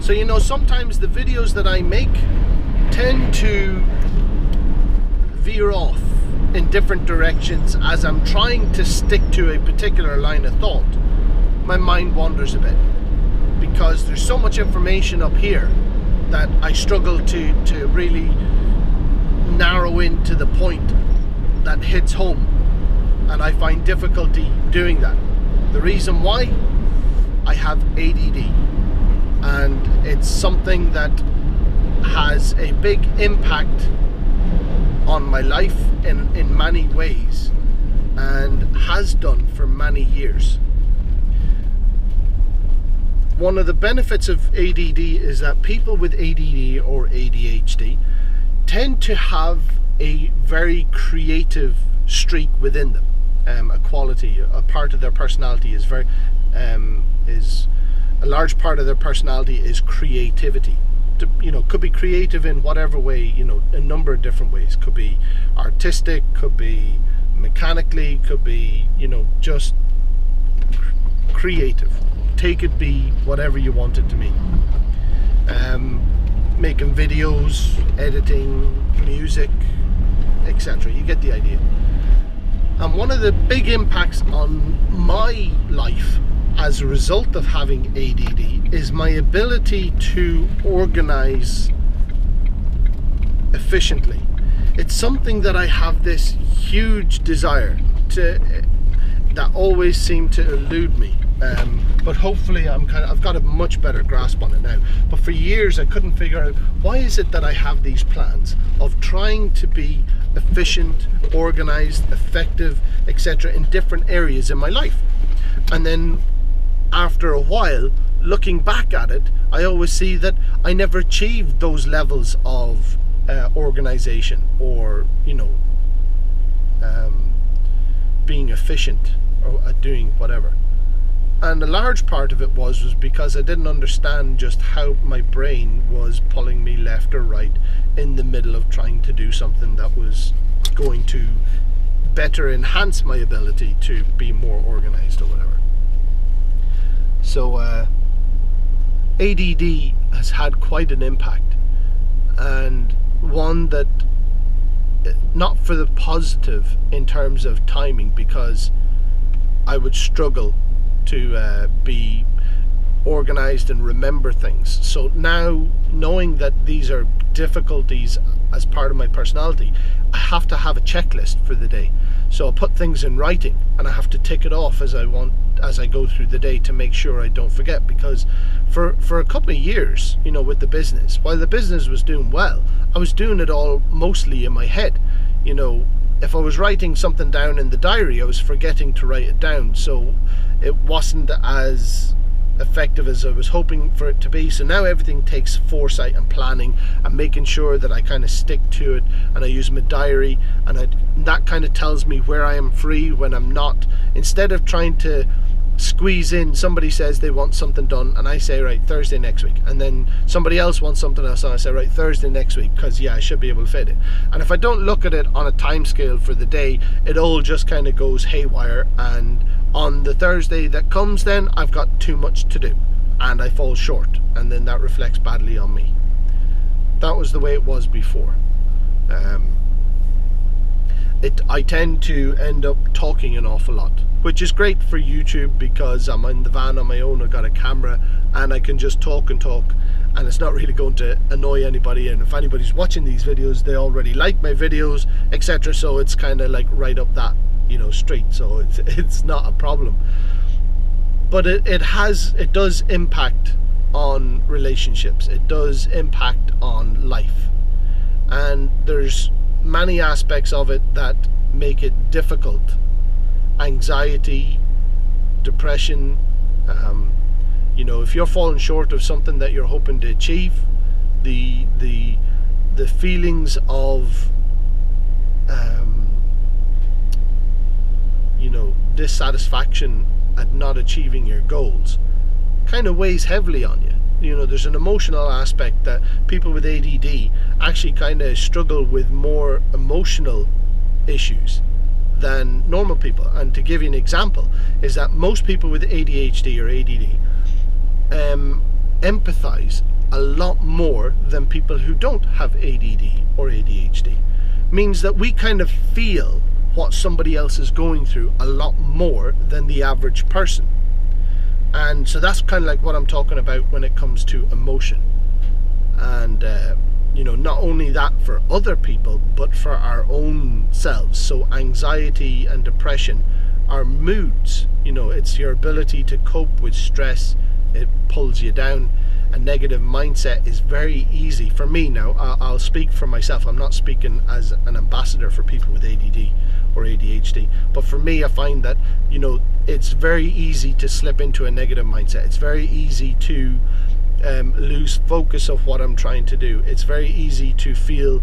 So, you know, sometimes the videos that I make tend to veer off in different directions as I'm trying to stick to a particular line of thought. My mind wanders a bit because there's so much information up here that I struggle to really narrow into the point that hits home, and I find difficulty doing that. The reason why? I have ADD, and it's something that has a big impact on my life in many ways, and has done for many years. One of the benefits of ADD is that people with ADD or ADHD tend to have a very creative streak within them. A quality, a part of their personality is a large part of their personality is creativity. You know, could be creative in whatever way, you know, a number of different ways. Could be artistic, could be mechanically, could be, you know, just creative. Take it be whatever you want it to mean. Making videos, editing, music, etc. You get the idea. And one of the big impacts on my life as a result of having ADD is my ability to organize efficiently. It's something that I have this huge desire to, that always seemed to elude me. But hopefully I've got a much better grasp on it now. But for years I couldn't figure out, why is it that I have these plans of trying to be efficient, organized, effective, etc. in different areas in my life. And then after a while, looking back at it, I always see that I never achieved those levels of organization, or, you know, being efficient or at doing whatever. And a large part of it was because I didn't understand just how my brain was pulling me left or right in the middle of trying to do something that was going to better enhance my ability to be more organized or whatever. So ADD has had quite an impact, and one that, not for the positive in terms of timing, because I would struggle to be organized and remember things. So now, knowing that these are difficulties as part of my personality, I have to have a checklist for the day. So I'll put things in writing, and I have to tick it off as I go through the day to make sure I don't forget. Because for a couple of years, you know, with the business, while the business was doing well, I was doing it all mostly in my head. You know, if I was writing something down in the diary, I was forgetting to write it down. So it wasn't as effective as I was hoping for it to be. So now everything takes foresight and planning and making sure that I kind of stick to it, and I use my diary, and that kind of tells me where I am free, when I'm not. Instead of trying to squeeze in, somebody says they want something done and I say, right, Thursday next week, and then somebody else wants something else and I say, right, Thursday next week, because yeah, I should be able to fit it. And if I don't look at it on a time scale for the day, it all just kind of goes haywire, and on the Thursday that comes, then I've got too much to do and I fall short, and then that reflects badly on me. That was the way it was before. I tend to end up talking an awful lot, which is great for YouTube because I'm in the van on my own, I've got a camera, and I can just talk and talk, and it's not really going to annoy anybody. And if anybody's watching these videos, they already like my videos, etc. So it's kind of like right up that, you know, street, so it's not a problem. But it does impact on relationships, it does impact on life, and there's many aspects of it that make it difficult. Anxiety, depression, you know, if you're falling short of something that you're hoping to achieve, the feelings of you know, dissatisfaction at not achieving your goals kind of weighs heavily on you. You know, there's an emotional aspect that people with ADD actually kind of struggle with, more emotional issues than normal people. And to give you an example, is that most people with ADHD or ADD empathize a lot more than people who don't have ADD or ADHD. Means that we kind of feel what somebody else is going through a lot more than the average person. And so that's kind of like what I'm talking about when it comes to emotion. And not only that for other people, but for our own selves. So anxiety and depression are moods. It's your ability to cope with stress. It pulls you down. A negative mindset is very easy for me. Now I'll speak for myself. I'm not speaking as an ambassador for people with ADD or ADHD, but for me, I find that it's very easy to slip into a negative mindset. It's very easy to lose focus of what I'm trying to do. It's very easy to feel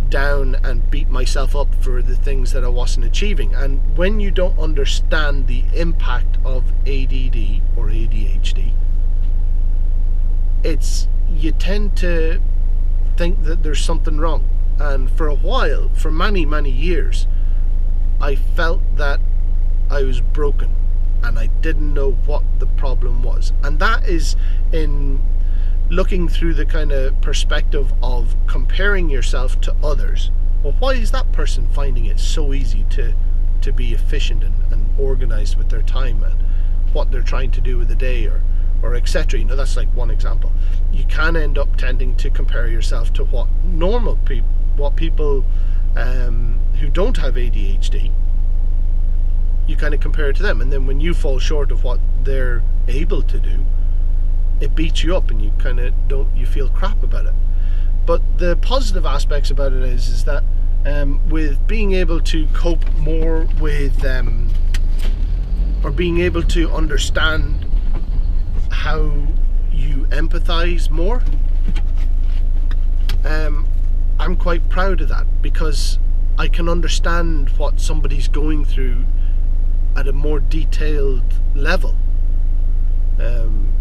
down and beat myself up for the things that I wasn't achieving. And when you don't understand the impact of ADD or ADHD, you tend to think that there's something wrong. And for a while, for many, many years, I felt that I was broken and I didn't know what the problem was. And that is in looking through the kind of perspective of comparing yourself to others. Well, why is that person finding it so easy to be efficient and organized with their time and what they're trying to do with the day or etc. That's like one example. You can end up tending to compare yourself to what people who don't have ADHD, you kind of compare it to them, and then when you fall short of what they're able to do, it beats you up and you kind of you feel crap about it. But the positive aspects about it is that with being able to cope more with or being able to understand how you empathize more, I'm quite proud of that, because I can understand what somebody's going through at a more detailed level.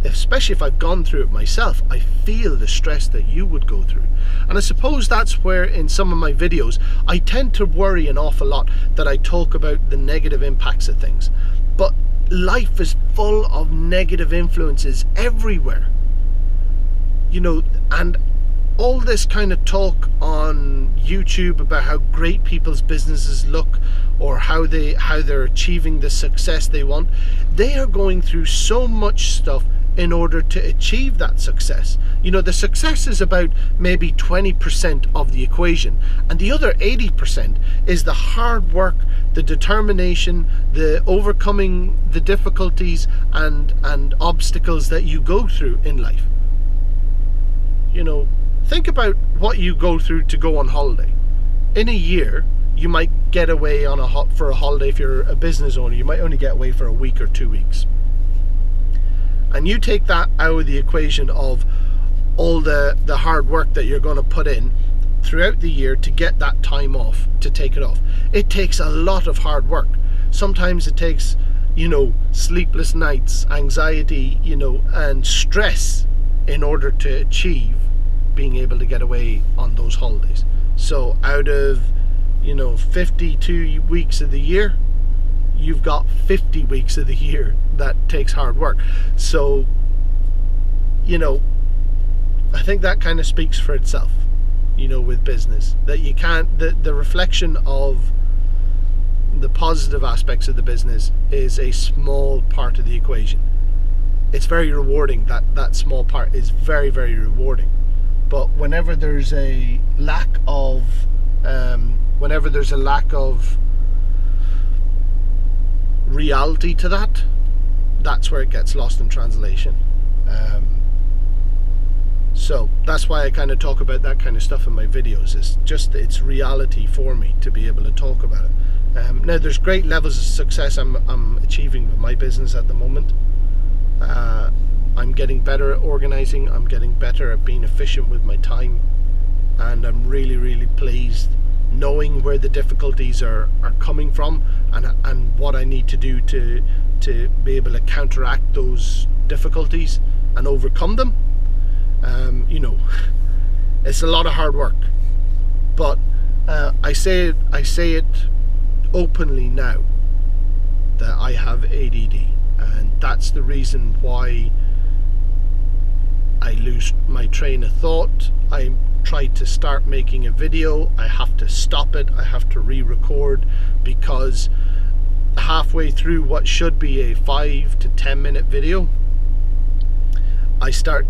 Especially if I've gone through it myself, I feel the stress that you would go through. And I suppose that's where in some of my videos I tend to worry an awful lot that I talk about the negative impacts of things. But life is full of negative influences everywhere. And all this kind of talk on YouTube about how great people's businesses look or how they're achieving the success they want, they are going through so much stuff in order to achieve that success. The success is about maybe 20% of the equation, and the other 80% is the hard work, the determination, the overcoming the difficulties and obstacles that you go through in life. Think about what you go through to go on holiday. In a year, you might get away for a holiday. If you're a business owner, you might only get away for a week or 2 weeks. And you take that out of the equation of all the hard work that you're going to put in throughout the year to get that time off, to take it off. It takes a lot of hard work. Sometimes it takes, sleepless nights, anxiety, and stress in order to achieve being able to get away on those holidays. So out of 52 weeks of the year, you've got 50 weeks of the year that takes hard work. So I think that kind of speaks for itself, with business, that you can't, the reflection of the positive aspects of the business is a small part of the equation. It's very rewarding. That small part is very, very rewarding. But whenever there's a lack of reality to that, that's where it gets lost in translation. So that's why I kind of talk about that kind of stuff in my videos. It's reality for me to be able to talk about it. Now there's great levels of success I'm achieving with my business at the moment. I'm getting better at organizing. I'm getting better at being efficient with my time, and I'm really, really pleased knowing where the difficulties are coming from and what I need to do to be able to counteract those difficulties and overcome them. It's a lot of hard work, but I say it openly now that I have ADD, and that's the reason why I lose my train of thought, I try to start making a video, I have to stop it, I have to re-record, because halfway through what should be a 5 to 10 minute video,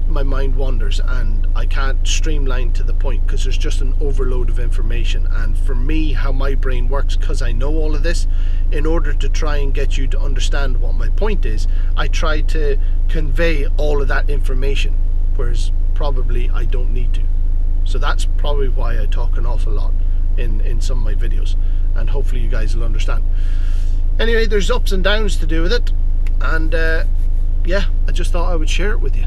my mind wanders and I can't streamline to the point, because there's just an overload of information. And for me, how my brain works, because I know all of this, in order to try and get you to understand what my point is, I try to convey all of that information, whereas probably I don't need to. So that's probably why I talk an awful lot in some of my videos, and hopefully you guys will understand. Anyway, there's ups and downs to do with it, and yeah, I just thought I would share it with you.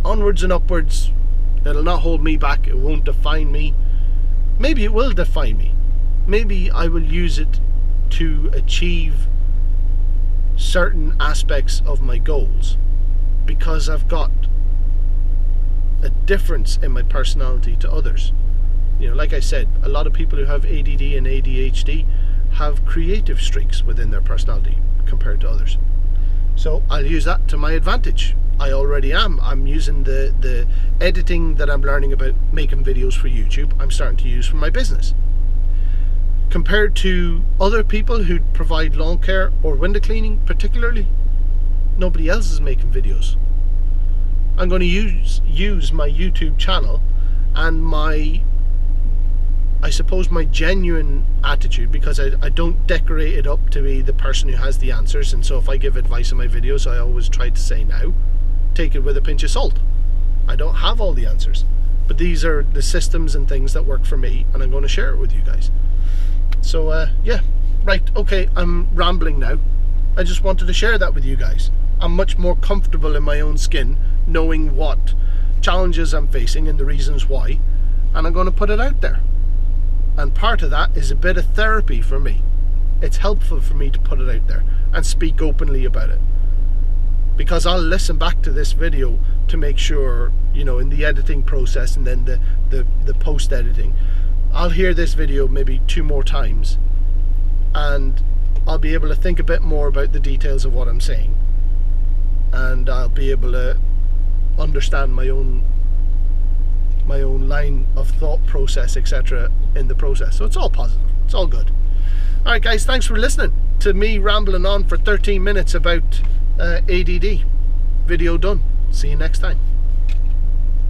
Onwards and upwards. It'll not hold me back, it won't define me. Maybe it will define me. Maybe I will use it to achieve certain aspects of my goals, because I've got a difference in my personality to others. You know, like I said, a lot of people who have ADD and ADHD have creative streaks within their personality compared to others. So I'll use that to my advantage. I already am. I'm using the editing that I'm learning about making videos for YouTube, I'm starting to use for my business. Compared to other people who provide lawn care or window cleaning particularly, nobody else is making videos. I'm going to use my YouTube channel and my, I suppose, my genuine attitude, because I don't decorate it up to be the person who has the answers. And so if I give advice in my videos, I always try to say, now, take it with a pinch of salt. I don't have all the answers, but these are the systems and things that work for me, and I'm going to share it with you guys. So yeah, right, okay, I'm rambling now. I just wanted to share that with you guys. I'm much more comfortable in my own skin, knowing what challenges I'm facing and the reasons why, and I'm going to put it out there. And part of that is a bit of therapy for me. It's helpful for me to put it out there and speak openly about it, because I'll listen back to this video to make sure, you know, in the editing process and then the post editing, I'll hear this video maybe 2 more times, and I'll be able to think a bit more about the details of what I'm saying, and I'll be able to understand my own line of thought process, etc. in the process. So it's all positive, it's all good. Alright guys, thanks for listening to me rambling on for 13 minutes about ADD. Video done. See you next time.